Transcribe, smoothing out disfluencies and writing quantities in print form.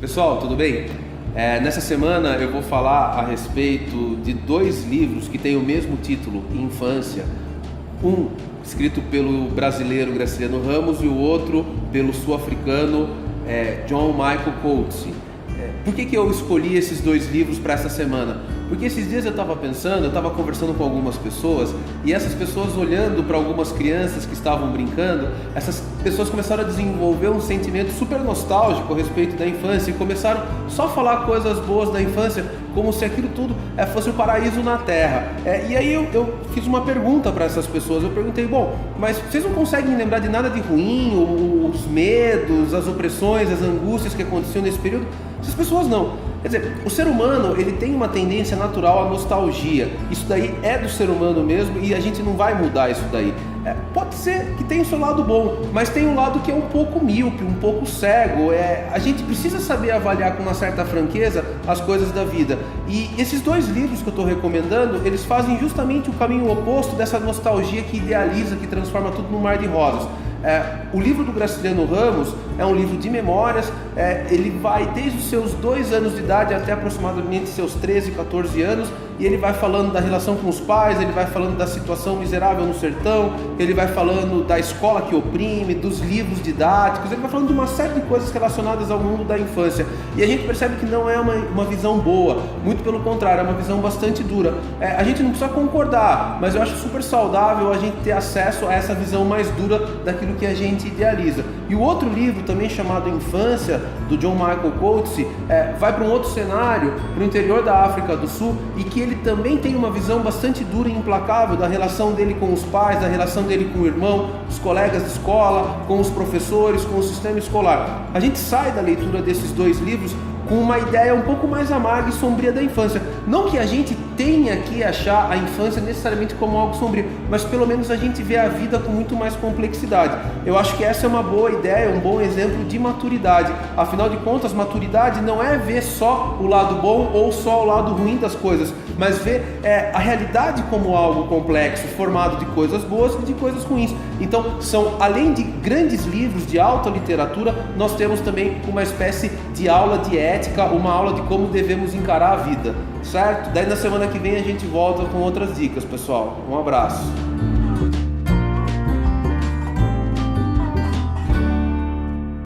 Pessoal, tudo bem? Nessa semana eu vou falar a respeito de dois livros que têm o mesmo título, Infância. Um escrito pelo brasileiro Graciliano Ramos e o outro pelo sul-africano John Michael Coetzee. Por que eu escolhi esses dois livros para essa semana? Porque esses dias eu estava pensando, eu estava conversando com algumas pessoas e essas pessoas olhando para algumas crianças que estavam brincando, essas pessoas começaram a desenvolver um sentimento super nostálgico a respeito da infância e começaram só a falar coisas boas da infância, como se aquilo tudo fosse um paraíso na Terra. E aí eu fiz uma pergunta para essas pessoas, eu perguntei, bom, mas vocês não conseguem lembrar de nada de ruim, os medos, as opressões, as angústias que aconteciam nesse período? Essas pessoas não. Quer dizer, o ser humano ele tem uma tendência natural à nostalgia. Isso daí é do ser humano mesmo e a gente não vai mudar isso daí. Pode ser que tenha o seu lado bom, mas tem um lado que é um pouco míope, um pouco cego. A gente precisa saber avaliar com uma certa franqueza as coisas da vida. E esses dois livros que eu estou recomendando, eles fazem justamente o caminho oposto dessa nostalgia que idealiza, que transforma tudo num mar de rosas. O livro do Graciliano Ramos é um livro de memórias, ele vai desde os seus 2 anos de idade até aproximadamente seus 13, 14 anos, e ele vai falando da relação com os pais, ele vai falando da situação miserável no sertão, ele vai falando da escola que oprime, dos livros didáticos, ele vai falando de uma série de coisas relacionadas ao mundo da infância, e a gente percebe que não é uma visão boa, muito pelo contrário, é uma visão bastante dura. A gente não precisa concordar, mas eu acho super saudável a gente ter acesso a essa visão mais dura daquilo que a gente idealiza. E o outro livro, também chamado Infância, do John Michael Coetzee, vai para um outro cenário, para o interior da África do Sul, e que ele também tem uma visão bastante dura e implacável da relação dele com os pais, da relação dele com o irmão, os colegas de escola, com os professores, com o sistema escolar. A gente sai da leitura desses dois livros com uma ideia um pouco mais amarga e sombria da infância. Não que a gente tenha que achar a infância necessariamente como algo sombrio, mas pelo menos a gente vê a vida com muito mais complexidade. Eu acho que essa é uma boa ideia, um bom exemplo de maturidade. Afinal de contas, maturidade não é ver só o lado bom ou só o lado ruim das coisas, mas ver a realidade como algo complexo, formado de coisas boas e de coisas ruins. Então, além de grandes livros de alta literatura, nós temos também uma espécie de aula de ética, uma aula de como devemos encarar a vida, certo? Daí na semana que vem a gente volta com outras dicas, pessoal. Um abraço.